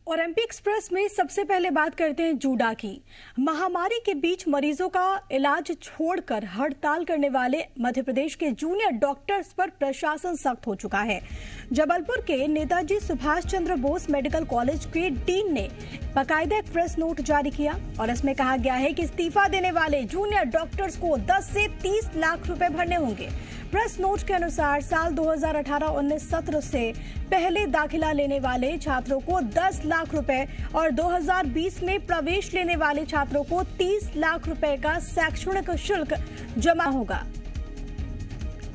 और MP express में सबसे पहले बात करते हैं जूडा की। महामारी के बीच मरीजों का इलाज छोड़कर हड़ताल करने वाले मध्य प्रदेश के जूनियर डॉक्टर्स पर प्रशासन सख्त हो चुका है। जबलपुर के नेताजी सुभाष चंद्र बोस मेडिकल कॉलेज के डीन ने बाकायदा एक प्रेस नोट जारी किया और इसमें कहा गया है कि इस्तीफा देने वाले जूनियर डॉक्टर्स को 10 से 30 लाख रुपए भरने होंगे। प्रेस नोट के अनुसार साल 2018-19 सत्र से पहले दाखिला लेने वाले छात्रों को 10 लाख रुपए और 2020 में प्रवेश लेने वाले छात्रों को 30 लाख रुपए का शैक्षणिक शुल्क जमा होगा।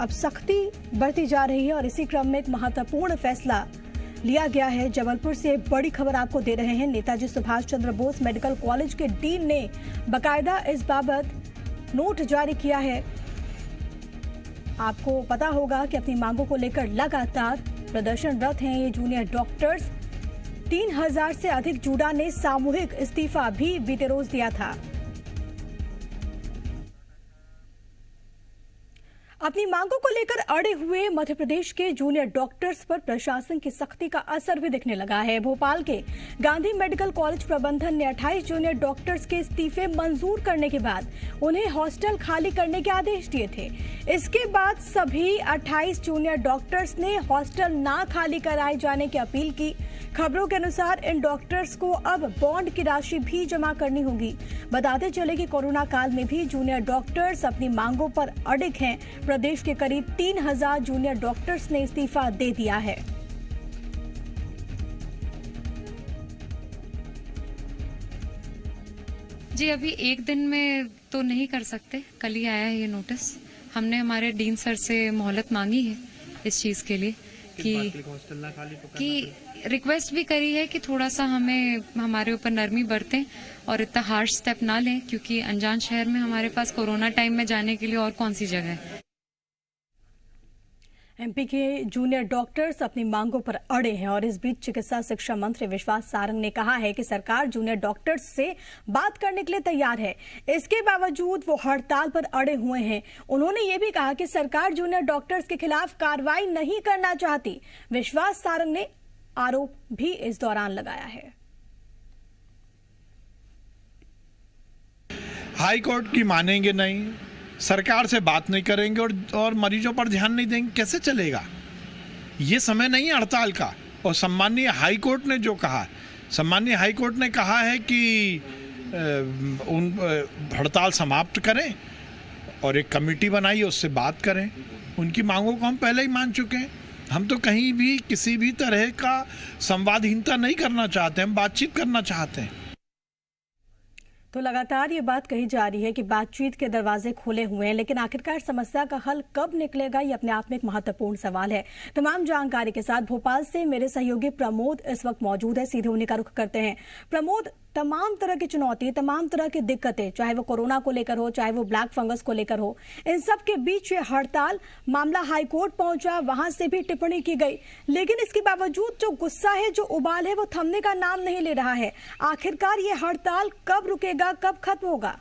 अब सख्ती बढ़ती जा रही है और इसी क्रम में एक महत्वपूर्ण फैसला लिया गया है। जबलपुर से बड़ी खबर आपको दे रहे हैं। नेताजी सुभाष चंद्र बोस मेडिकल कॉलेज के डीन ने बाकायदा इस बाबत नोट जारी किया है। आपको पता होगा कि अपनी मांगों को लेकर लगातार प्रदर्शनरत हैं ये जूनियर डॉक्टर्स। 3000 से अधिक जूडा ने सामूहिक इस्तीफा भी बीते रोज दिया था। अपनी मांगों को लेकर अड़े हुए मध्य प्रदेश के जूनियर डॉक्टर्स पर प्रशासन की सख्ती का असर भी दिखने लगा है। भोपाल के गांधी मेडिकल कॉलेज प्रबंधन ने 28 जूनियर डॉक्टर्स के इस्तीफे मंजूर करने के बाद उन्हें हॉस्टल खाली करने के आदेश दिए थे। इसके बाद सभी 28 जूनियर डॉक्टर्स ने हॉस्टल ना खाली कराए जाने की अपील की। खबरों के अनुसार इन डॉक्टर्स को अब बॉन्ड की राशि भी जमा करनी होगी। बताते चले कि कोरोना काल में भी जूनियर डॉक्टर्स अपनी मांगों पर अड़िग हैं। प्रदेश के करीब 3000 जूनियर डॉक्टर्स ने इस्तीफा दे दिया है। जी, अभी एक दिन में तो नहीं कर सकते। कल ही आया है ये नोटिस। हमने हमारे डीन सर से मोहलत मांगी है इस चीज के लिए कि रिक्वेस्ट भी करी है कि थोड़ा सा हमें हमारे ऊपर नरमी बरतें और इतना हार्श स्टेप ना लें, क्योंकि अनजान शहर में हमारे पास कोरोना टाइम में जाने के लिए और कौन सी जगह है। एमपी के जूनियर डॉक्टर्स अपनी मांगों पर अड़े हैं और इस बीच चिकित्सा शिक्षा मंत्री विश्वास सारंग ने कहा है कि सरकार जूनियर डॉक्टर्स से बात करने के लिए तैयार है। इसके बावजूद वो हड़ताल पर अड़े हुए हैं। उन्होंने ये भी कहा कि सरकार जूनियर डॉक्टर्स के खिलाफ कार्रवाई नहीं करना चाहती। विश्वास सारंग ने आरोप भी इस दौरान लगाया है। हाई कोर्ट की मानेंगे नहीं, सरकार से बात नहीं करेंगे और मरीजों पर ध्यान नहीं देंगे, कैसे चलेगा? ये समय नहीं है हड़ताल का। और सम्मानीय हाई कोर्ट ने जो कहा, सम्मानीय हाई कोर्ट ने कहा है कि हड़ताल समाप्त करें और एक कमेटी बनाई, उससे बात करें। उनकी मांगों को हम पहले ही मान चुके हैं। हम तो कहीं भी किसी भी तरह का संवादहीनता नहीं करना चाहते, हम बातचीत करना चाहते हैं। तो लगातार ये बात कही जा रही है कि बातचीत के दरवाजे खुले हुए हैं, लेकिन आखिरकार समस्या का हल कब निकलेगा, ये अपने आप में एक महत्वपूर्ण सवाल है। तमाम जानकारी के साथ भोपाल से मेरे सहयोगी प्रमोद इस वक्त मौजूद है। सीधे उन्हीं का रुख करते हैं। प्रमोद, तमाम तरह की चुनौती, तमाम तरह की दिक्कतें, चाहे वो कोरोना को लेकर हो, चाहे वो ब्लैक फंगस को लेकर हो, इन सब के बीच ये हड़ताल, मामला हाईकोर्ट पहुंचा, वहां से भी टिप्पणी की गई, लेकिन इसके बावजूद जो गुस्सा है, जो उबाल है, वो थमने का नाम नहीं ले रहा है। आखिरकार ये हड़ताल कब रुकेगा, कब खत्म होगा?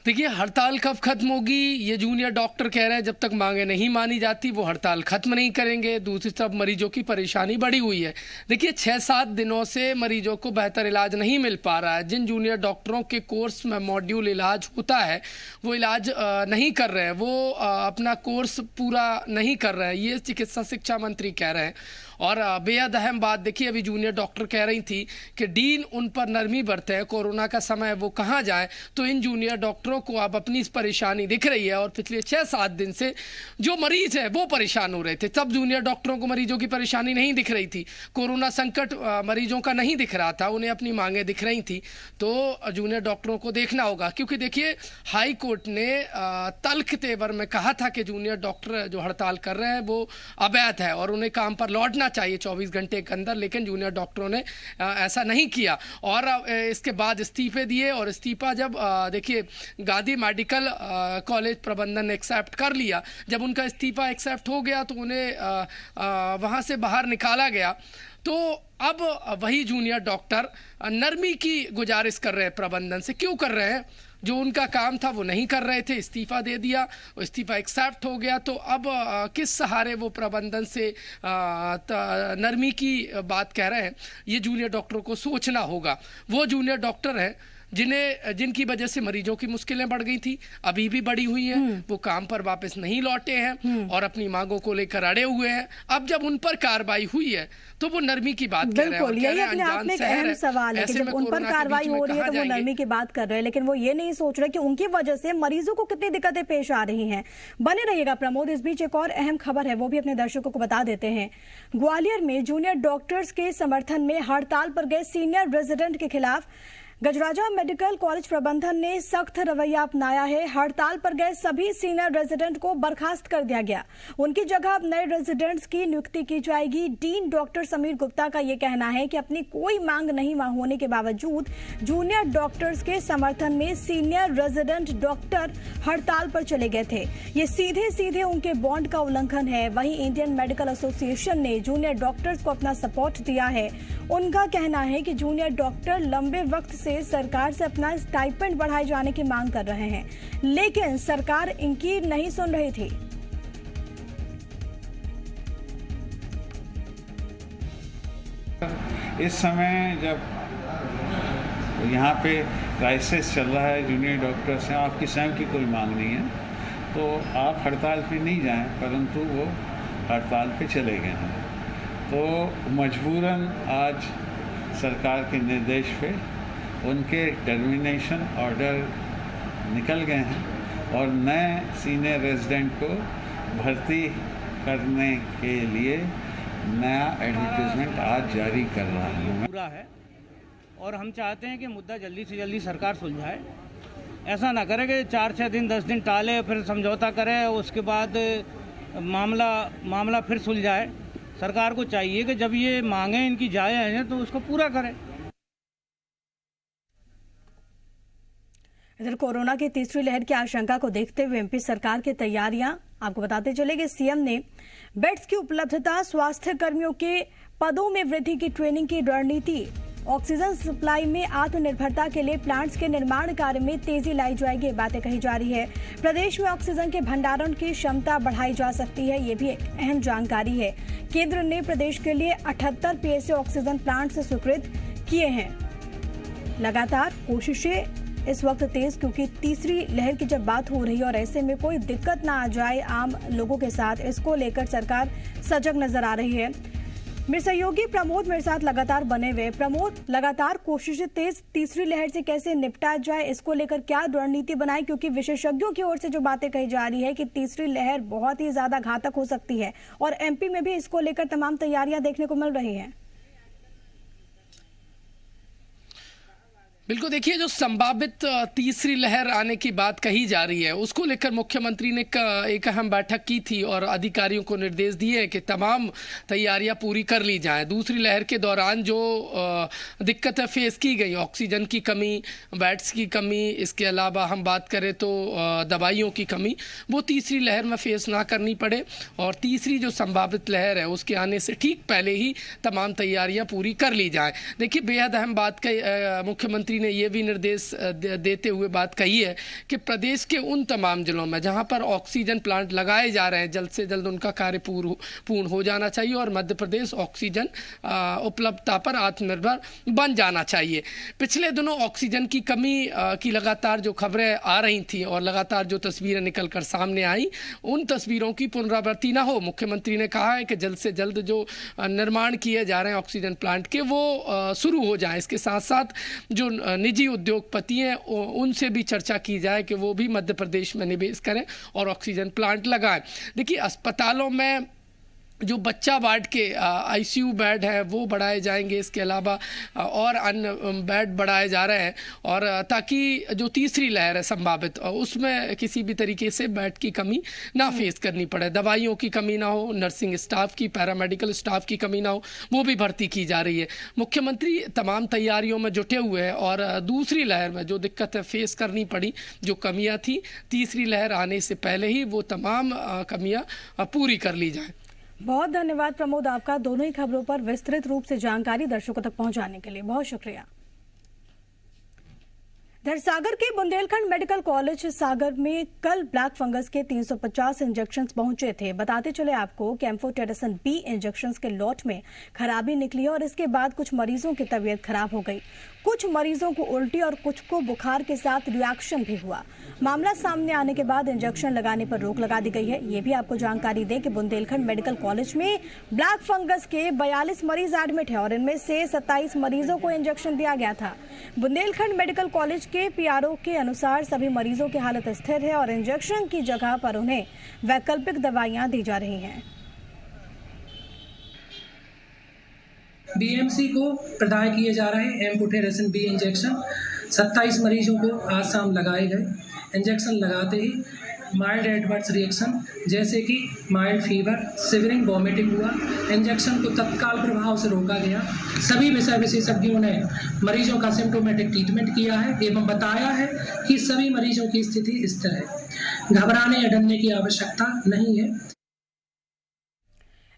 देखिए, हड़ताल कब खत्म होगी ये जूनियर डॉक्टर कह रहे हैं। जब तक मांगे नहीं मानी जाती वो हड़ताल खत्म नहीं करेंगे। दूसरी तरफ मरीजों की परेशानी बढ़ी हुई है। देखिए, 6-7 दिनों से मरीजों को बेहतर इलाज नहीं मिल पा रहा है। जिन जूनियर डॉक्टरों के कोर्स में मॉड्यूल इलाज होता है वो इलाज नहीं कर रहे हैं, वो अपना कोर्स पूरा नहीं कर रहे हैं, ये चिकित्सा शिक्षा मंत्री कह रहे हैं। और बेहद अहम बात, देखिए, अभी जूनियर डॉक्टर कह रही थी कि डीन उन पर नरमी बरते हैं, कोरोना का समय वो कहाँ जाए। तो इन जूनियर डॉक्टरों को अब अपनी परेशानी दिख रही है और पिछले 6-7 दिन से जो मरीज है वो परेशान हो रहे थे। तब जूनियर डॉक्टरों को मरीजों की परेशानी नहीं दिख रही थी, कोरोना संकट मरीजों का नहीं दिख रहा था, उन्हें अपनी मांगे दिख रही थी। तो जूनियर डॉक्टरों को देखना होगा, क्योंकि देखिए, हाई कोर्ट ने तल्ख तेवर में कहा था कि जूनियर डॉक्टर जो हड़ताल कर रहे हैं वो अवैध है और उन्हें काम पर लौटना चाहिए 24 घंटे के अंदर। लेकिन जूनियर डॉक्टरों ने ऐसा नहीं किया और इसके बाद इस्तीफे दिए। और इस्तीफा जब देखिए गांधी मेडिकल कॉलेज प्रबंधन ने एक्सेप्ट कर लिया, जब उनका इस्तीफा एक्सेप्ट हो गया तो उन्हें वहां से बाहर निकाला गया। तो अब वही जूनियर डॉक्टर नरमी की गुजारिश कर रहे हैं प्रबंधन से। क्यों कर रहे हैं? जो उनका काम था वो नहीं कर रहे थे, इस्तीफा दे दिया, वो इस्तीफा एक्सेप्ट हो गया। तो अब किस सहारे वो प्रबंधन से नरमी की बात कह रहे हैं, ये जूनियर डॉक्टरों को सोचना होगा। वो जूनियर डॉक्टर हैं जिनकी वजह से मरीजों की मुश्किलें बढ़ गई थी, अभी भी बढ़ी हुई हैं, वो काम पर वापस नहीं लौटे हैं और अपनी मांगों को लेकर अड़े हुए हैं। अब जब उन पर कार्रवाई हुई है तो वो नरमी की बात कर रहे हैं। बिल्कुल, यही अपने आप में एक अहम सवाल है कि जब उन पर कार्रवाई हो रही है तो वो नरमी की बात कर रहे हैं, लेकिन वो ये नहीं सोच रहे कि उनकी वजह से मरीजों को कितनी दिक्कतें पेश आ रही हैं। बने रहिएगा प्रमोद, इस बीच एक और अहम खबर है, वो भी अपने दर्शकों को बता देते हैं। ग्वालियर में जूनियर डॉक्टर्स के समर्थन में हड़ताल पर गए सीनियर रेजिडेंट के खिलाफ गजराजा मेडिकल कॉलेज प्रबंधन ने सख्त रवैया अपनाया है। हड़ताल पर गए सभी सीनियर रेजिडेंट को बर्खास्त कर दिया गया। उनकी जगह अब नए रेजिडेंट्स की नियुक्ति की जाएगी। डीन डॉक्टर समीर गुप्ता का यह कहना है कि अपनी कोई मांग नहीं होने के बावजूद जूनियर डॉक्टर्स के समर्थन में सीनियर रेजिडेंट डॉक्टर हड़ताल पर चले गए थे। ये सीधे सीधे उनके बॉन्ड का उल्लंघन है। वहीं इंडियन मेडिकल एसोसिएशन ने जूनियर डॉक्टर्स को अपना सपोर्ट दिया है। उनका कहना है कि जूनियर डॉक्टर लंबे वक्त से सरकार से अपना स्टाइपेंड बढ़ाए जाने की मांग कर रहे हैं, लेकिन सरकार इनकी नहीं सुन रही थी। इस समय जब यहाँ पे क्राइसिस चल रहा है, जूनियर डॉक्टर से आपकी स्वयं की कोई मांग नहीं है तो आप हड़ताल पे नहीं जाएं, परंतु वो हड़ताल पे चले गए हैं। तो मजबूरन आज सरकार के निर्देश पे उनके टर्मिनेशन ऑर्डर निकल गए हैं और नए सीनियर रेजिडेंट को भर्ती करने के लिए नया एडवर्टाइजमेंट आज जारी कर रहा है। पूरा है और हम चाहते हैं कि मुद्दा जल्दी से जल्दी सरकार सुलझाए। ऐसा ना करे कि 4-6 दिन 10 दिन टाले, फिर समझौता करे, उसके बाद मामला फिर सुलझाए। सरकार को चाहिए कि जब ये मांगे इनकी जायज़ हैं तो उसको पूरा करें। इधर कोरोना की तीसरी लहर की आशंका को देखते हुए एमपी सरकार की तैयारियां आपको बताते चले कि सीएम ने बेड्स की उपलब्धता, स्वास्थ्य कर्मियों के पदों में वृद्धि की ट्रेनिंग की रणनीति, ऑक्सीजन सप्लाई में आत्मनिर्भरता के लिए प्लांट्स के निर्माण कार्य में तेजी लाई जाएगी, बातें कही जा रही है। प्रदेश में ऑक्सीजन के भंडारण की क्षमता बढ़ाई जा सकती है, ये भी एक अहम जानकारी है। केंद्र ने प्रदेश के लिए 78 पीएसए ऑक्सीजन प्लांट स्वीकृत किए हैं। लगातार कोशिशें इस वक्त तेज, क्योंकि तीसरी लहर की जब बात हो रही है और ऐसे में कोई दिक्कत ना आ जाए आम लोगों के साथ, इसको लेकर सरकार सजग नजर आ रही है। मेरे सहयोगी प्रमोद मेरे साथ लगातार बने हुए। प्रमोद, लगातार कोशिशें तेज, तीसरी लहर से कैसे निपटा जाए, इसको लेकर क्या रणनीति बनाए, क्योंकि विशेषज्ञों की ओर से जो बातें कही जा रही है कि तीसरी लहर बहुत ही ज्यादा घातक हो सकती है और एमपी में भी इसको लेकर तमाम तैयारियां देखने को मिल रही हैं। बिल्कुल, देखिए जो संभावित तीसरी लहर आने की बात कही जा रही है उसको लेकर मुख्यमंत्री ने एक अहम बैठक की थी और अधिकारियों को निर्देश दिए हैं कि तमाम तैयारियां पूरी कर ली जाएं। दूसरी लहर के दौरान जो दिक्कतें फेस की गई, ऑक्सीजन की कमी, बेड्स की कमी, इसके अलावा हम बात करें तो दवाइयों की कमी, वो तीसरी लहर में फेस ना करनी पड़े और तीसरी जो संभावित लहर है उसके आने से ठीक पहले ही तमाम तैयारियाँ पूरी कर ली जाएँ। देखिए बेहद अहम बात मुख्यमंत्री ने यह भी निर्देश देते हुए बात कही है कि प्रदेश के उन तमाम जिलों में जहां पर ऑक्सीजन प्लांट लगाए जा रहे हैं जल्द से जल्द उनका कार्य पूर्ण हो जाना चाहिए और मध्य प्रदेश ऑक्सीजन उपलब्धता पर आत्मनिर्भर बन जाना चाहिए। पिछले दिनों ऑक्सीजन की कमी की लगातार जो खबरें आ रही थी और लगातार जो तस्वीरें निकलकर सामने आई, उन तस्वीरों की पुनरावृत्ति ना हो। मुख्यमंत्री ने कहा है कि जल्द से जल्द जो निर्माण किए जा रहे हैं ऑक्सीजन प्लांट के वो शुरू हो जाए। इसके साथ साथ जो निजी उद्योगपति हैं उनसे भी चर्चा की जाए कि वो भी मध्य प्रदेश में निवेश करें और ऑक्सीजन प्लांट लगाएं। देखिए अस्पतालों में जो बच्चा वार्ड के आईसीयू बेड है वो बढ़ाए जाएंगे, इसके अलावा और अन्य बेड बढ़ाए जा रहे हैं और ताकि जो तीसरी लहर है संभावित उसमें किसी भी तरीके से बेड की कमी ना फेस करनी पड़े, दवाइयों की कमी ना हो, नर्सिंग स्टाफ की, पैरामेडिकल स्टाफ की कमी ना हो, वो भी भर्ती की जा रही है। मुख्यमंत्री तमाम तैयारियों में जुटे हुए हैं और दूसरी लहर में जो दिक्कतें फेस करनी पड़ी, जो कमियाँ थी तीसरी लहर आने से पहले ही वो तमाम कमियाँ पूरी कर ली जाए। बहुत धन्यवाद प्रमोद आपका, दोनों ही खबरों पर विस्तृत रूप से जानकारी दर्शकों तक पहुंचाने के लिए बहुत शुक्रिया। इधर सागर के बुंदेलखंड मेडिकल कॉलेज सागर में कल ब्लैक फंगस के 350 इंजेक्शन पहुंचे थे। बताते चले आपको कि एम्फोटेरेसिन बी इंजेक्शन के लॉट में खराबी निकली और इसके बाद कुछ मरीजों की तबीयत खराब हो गई। कुछ मरीजों को उल्टी और कुछ को बुखार के साथ रिएक्शन भी हुआ। मामला सामने आने के बाद इंजेक्शन लगाने पर रोक लगा दी गई है। ये भी आपको जानकारी दें कि बुंदेलखंड मेडिकल कॉलेज में ब्लैक फंगस के 42 मरीज एडमिट है और इनमें से 27 मरीजों को इंजेक्शन दिया गया था। बुंदेलखंड मेडिकल कॉलेज के पीआरओ के अनुसार सभी मरीजों की हालत स्थिर है और इंजेक्शन की जगह पर उन्हें वैकल्पिक दवाइयां दी जा रही हैं। बीएमसी को प्रदान किए जा रहे एम्फोटेरेसिन बी इंजेक्शन 27 मरीजों को आज शाम लगाए गए। इंजेक्शन लगाते ही माइल्ड एडवर्स रिएक्शन जैसे कि माइल्ड फीवर, सिवरिंग, वॉमिटिंग हुआ। इंजेक्शन को तत्काल प्रभाव से रोका गया। सभी विषय विशेषज्ञों ने मरीजों का सिम्टोमेटिक ट्रीटमेंट किया है एवं बताया है कि सभी मरीजों की स्थिति स्थिर है। घबराने या डरने की आवश्यकता नहीं है।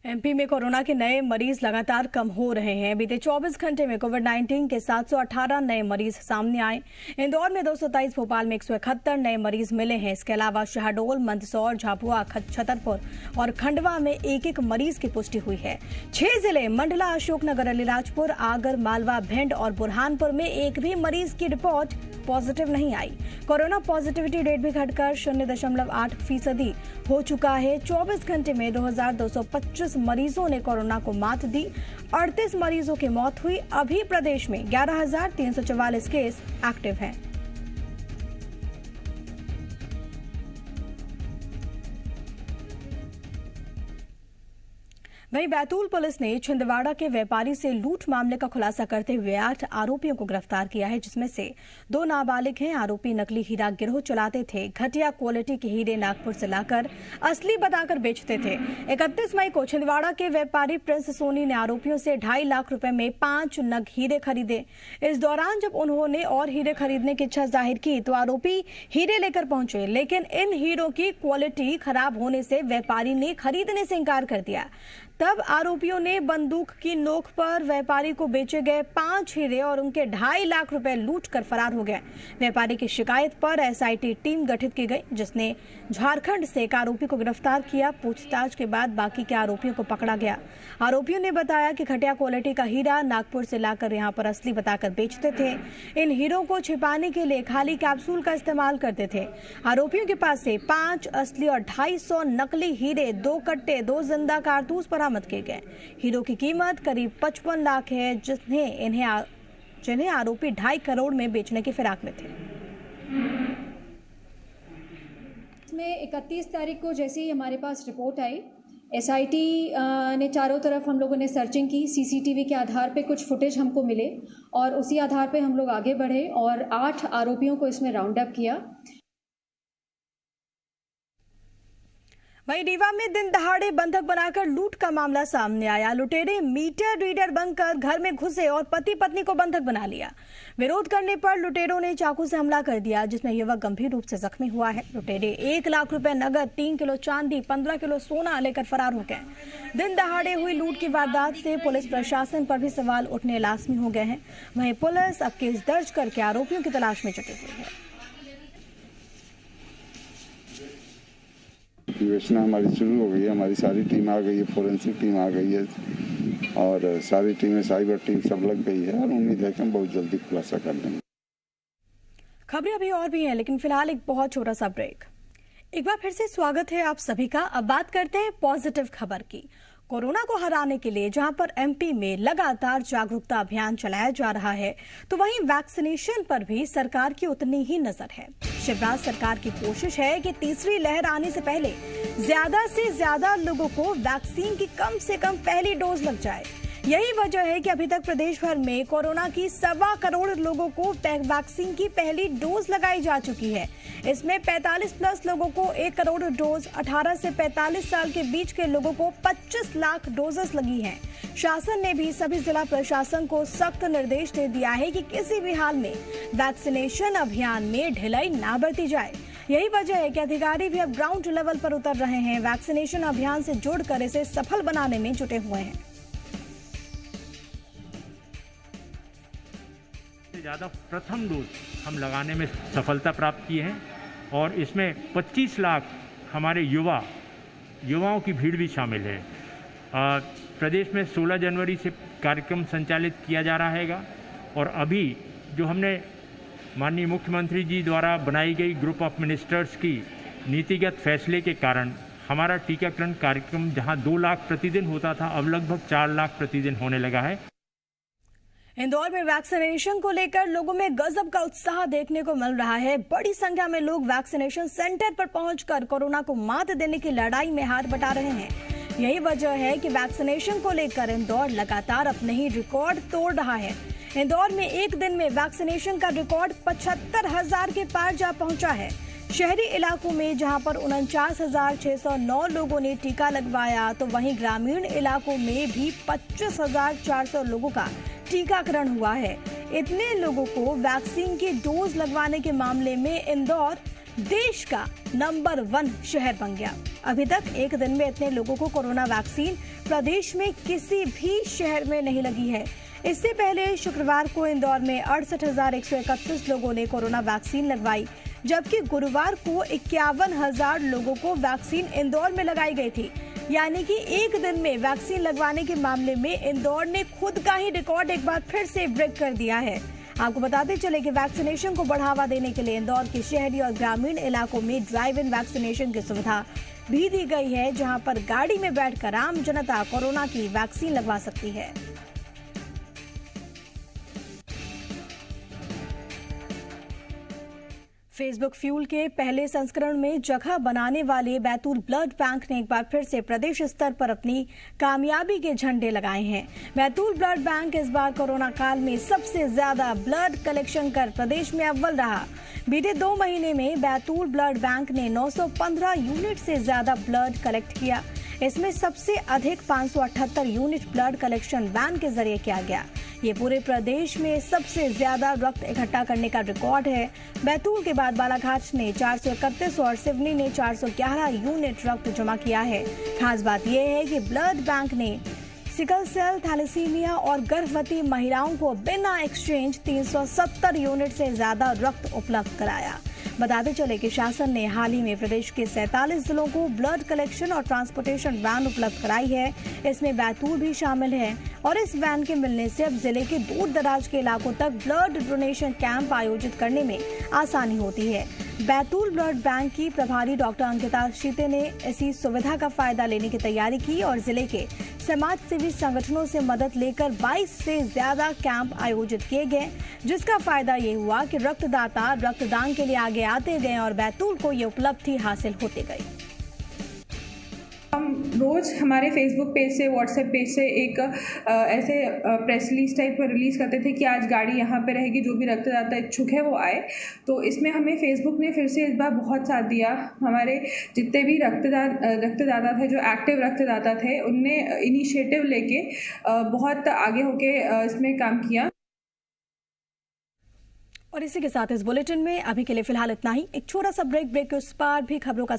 एमपी में कोरोना के नए मरीज लगातार कम हो रहे हैं। बीते 24 घंटे में कोविड-19 के 718 नए मरीज सामने आए। इंदौर में 227, भोपाल में 171 नए मरीज मिले हैं। इसके अलावा शहडोल, मंदसौर, झाबुआ, छतरपुर और खंडवा में एक एक मरीज की पुष्टि हुई है। 6 जिले मंडला, अशोकनगर, अलीराजपुर, आगर, मालवा, भिंड और बुरहानपुर में एक भी मरीज की रिपोर्ट पॉजिटिव नहीं आई। कोरोना पॉजिटिविटी रेट भी घटकर 0.8% हो चुका है। 24 घंटे में 2225 मरीजों ने कोरोना को मात दी। 38 मरीजों की मौत हुई। अभी प्रदेश में 11,344 केस एक्टिव हैं। वहीं बैतूल पुलिस ने छिंदवाड़ा के व्यापारी से लूट मामले का खुलासा करते हुए 8 आरोपियों को गिरफ्तार किया है, जिसमें से 2 नाबालिग हैं। आरोपी नकली हीरा गिरोह चलाते थे। घटिया क्वालिटी के हीरे नागपुर से लाकर असली बताकर बेचते थे। 31 मई को छिंदवाड़ा के व्यापारी प्रिंस सोनी ने आरोपियों से 2.5 लाख रुपए में 5 नग हीरे खरीदे। इस दौरान जब उन्होंने और हीरे खरीदने की इच्छा जाहिर की तो आरोपी हीरे लेकर पहुंचे, लेकिन इन हीरों की क्वालिटी खराब होने से व्यापारी ने खरीदने से इनकार कर दिया। तब आरोपियों ने बंदूक की नोक पर व्यापारी को बेचे गए 5 हीरे और उनके 2.5 लाख रुपए लूट कर फरार हो गए। व्यापारी की शिकायत पर एसआईटी टीम गठित की गई, जिसने झारखंड से एक आरोपी को गिरफ्तार किया। पूछताछ के बाद बाकी के आरोपियों को पकड़ा गया। आरोपियों ने बताया कि घटिया क्वालिटी का हीरा नागपुर से लाकर यहां पर असली बताकर बेचते थे। इन हीरों को छिपाने के लिए खाली कैप्सूल का इस्तेमाल करते थे। आरोपियों के पास से 5 असली और 250 नकली हीरे, 2 कट्टे, 2 जिंदा कारतूस बरामद किए गए। हीरो की कीमत करीब 55 लाख है, जिन्हें आरोपी 2.5 करोड़ में बेचने की फिराक में थे। इसमें 31 तारीख को जैसे ही हमारे पास रिपोर्ट आई, एसआईटी ने चारों तरफ हम लोगों ने सर्चिंग की। सीसीटीवी के आधार पे कुछ फुटेज हमको मिले और उसी आधार पे हम लोग आगे बढ़े और 8 आरोपियों को इसमें राउंड अप किया। वहीं रीवा में दिन दहाड़े बंधक बनाकर लूट का मामला सामने आया। लुटेरे मीटर रीडर बनकर घर में घुसे और पति पत्नी को बंधक बना लिया। विरोध करने पर लुटेरों ने चाकू से हमला कर दिया, जिसमें युवक गंभीर रूप से जख्मी हुआ है। लुटेरे 1 लाख रुपए नगद, 3 किलो चांदी, 15 किलो सोना लेकर फरार हो गए। दिन दहाड़े हुई लूट की वारदात से पुलिस प्रशासन पर भी सवाल उठने लाजमी हो गए हैं। वहीं पुलिस अब केस दर्ज करके आरोपियों की तलाश में जुटी हुई है। विवेचना हमारी शुरू हो गई है। हमारी सारी टीम आ गई है, फोरेंसिक टीम आ गई है और सारी टीमें, साइबर टीम सब लग गई है और उम्मीद है कि हम बहुत जल्दी खुलासा कर देंगे। खबरें अभी और भी हैं, लेकिन फिलहाल एक बहुत छोटा सा ब्रेक। एक बार फिर से स्वागत है आप सभी का। अब बात करते हैं पॉजिटिव खबर की। कोरोना को हराने के लिए जहां पर एमपी में लगातार जागरूकता अभियान चलाया जा रहा है, तो वहीं वैक्सीनेशन पर भी सरकार की उतनी ही नजर है। शिवराज सरकार की कोशिश है कि तीसरी लहर आने से पहले ज्यादा से ज्यादा लोगों को वैक्सीन की कम से कम पहली डोज लग जाए। यही वजह है कि अभी तक प्रदेश भर में कोरोना की 1.25 करोड़ लोगों को वैक्सीन की पहली डोज लगाई जा चुकी है। इसमें 45 प्लस लोगों को 1 करोड़ डोज, 18 से 45 साल के बीच के लोगों को 25 लाख डोजेस लगी हैं। शासन ने भी सभी जिला प्रशासन को सख्त निर्देश दे दिया है कि किसी भी हाल में वैक्सीनेशन अभियान में ढिलाई ना बरती जाए। यही वजह है कि अधिकारी भी अब ग्राउंड लेवल पर उतर रहे हैं। वैक्सीनेशन अभियान से जुड़कर इसे सफल बनाने में जुटे हुए हैं। ज़्यादा प्रथम डोज हम लगाने में सफलता प्राप्त की है और इसमें 25 लाख हमारे युवाओं की भीड़ भी शामिल है। प्रदेश में 16 जनवरी से कार्यक्रम संचालित किया जा रहा हैगा और अभी जो हमने माननीय मुख्यमंत्री जी द्वारा बनाई गई ग्रुप ऑफ मिनिस्टर्स की नीतिगत फैसले के कारण हमारा टीकाकरण कार्यक्रम जहां 2 लाख प्रतिदिन होता था अब लगभग 4 लाख प्रतिदिन होने लगा है। इंदौर में वैक्सीनेशन को लेकर लोगों में गजब का उत्साह देखने को मिल रहा है। बड़ी संख्या में लोग वैक्सीनेशन सेंटर पर पहुंचकर कोरोना को मात देने की लड़ाई में हाथ बटा रहे हैं। यही वजह है कि वैक्सीनेशन को लेकर इंदौर लगातार अपने ही रिकॉर्ड तोड़ रहा है। इंदौर में एक दिन में वैक्सीनेशन का रिकॉर्ड 75,000 के पार जा पहुंचा है। शहरी इलाकों में जहां पर 49,609 लोगों ने टीका लगवाया तो वहीं ग्रामीण इलाकों में भी 25,400 लोगों का टीकाकरण हुआ है। इतने लोगों को वैक्सीन की डोज लगवाने के मामले में इंदौर देश का नंबर 1 शहर बन गया। अभी तक एक दिन में इतने लोगों को कोरोना वैक्सीन प्रदेश में किसी भी शहर में नहीं लगी है। इससे पहले शुक्रवार को इंदौर में 68,131 लोगों ने कोरोना वैक्सीन लगवाई, जबकि गुरुवार को 51,000 लोगों को वैक्सीन इंदौर में लगाई गई थी। यानी कि एक दिन में वैक्सीन लगवाने के मामले में इंदौर ने खुद का ही रिकॉर्ड एक बार फिर से ब्रेक कर दिया है। आपको बताते चले कि वैक्सीनेशन को बढ़ावा देने के लिए इंदौर के शहरी और ग्रामीण इलाकों में ड्राइव इन वैक्सीनेशन की सुविधा भी दी गई है, जहां पर गाड़ी में बैठकर आम जनता कोरोना की वैक्सीन लगवा सकती है। फेसबुक फ्यूल के पहले संस्करण में जगह बनाने वाले बैतूल ब्लड बैंक ने एक बार फिर से प्रदेश स्तर पर अपनी कामयाबी के झंडे लगाए हैं। बैतूल ब्लड बैंक इस बार कोरोना काल में सबसे ज्यादा ब्लड कलेक्शन कर प्रदेश में अव्वल रहा। बीते 2 महीने में बैतूल ब्लड बैंक ने 915 यूनिट से ज्यादा ब्लड कलेक्ट किया। इसमें सबसे अधिक 578 यूनिट ब्लड कलेक्शन वैन के जरिए किया गया। ये पूरे प्रदेश में सबसे ज्यादा रक्त इकट्ठा करने का रिकॉर्ड है। बैतूल के बाद बालाघाट ने 431 और सिवनी ने 411 यूनिट रक्त जमा किया है। खास बात यह है कि ब्लड बैंक ने सिकल सेल, थैलेसीमिया और गर्भवती महिलाओं को बिना एक्सचेंज 370 यूनिट से ज्यादा रक्त उपलब्ध कराया। बताते चले कि शासन ने हाल ही में प्रदेश के 47 जिलों को ब्लड कलेक्शन और ट्रांसपोर्टेशन वैन उपलब्ध कराई है। इसमें बैतूल भी शामिल है और इस वैन के मिलने से अब जिले के दूर दराज के इलाकों तक ब्लड डोनेशन कैंप आयोजित करने में आसानी होती है। बैतूल ब्लड बैंक की प्रभारी डॉक्टर अंकिता शीते ने इसी सुविधा का फायदा लेने की तैयारी की और जिले के समाज सेवी संगठनों से मदद लेकर 22 से ज्यादा कैंप आयोजित किए गए, जिसका फायदा ये हुआ कि रक्तदाता रक्तदान के लिए आगे आते गए और बैतूल को ये उपलब्धि हासिल होते गई। हम रोज़ हमारे फेसबुक पेज से, व्हाट्सएप पेज से एक ऐसे प्रेस रिलीज टाइप रिलीज़ करते थे कि आज गाड़ी यहाँ पे रहेगी, जो भी रक्तदाता इच्छुक है वो आए। तो इसमें हमें फेसबुक ने फिर से इस बार बहुत साथ दिया। हमारे जितने भी रक्तदाता थे, जो एक्टिव रक्तदाता थे, उनने इनिशिएटिव लेके बहुत आगे होके इसमें काम किया। और इसी के साथ इस बुलेटिन में अभी के लिए फिलहाल इतना ही। एक छोटा सा ब्रेक के उस पार भी खबरों का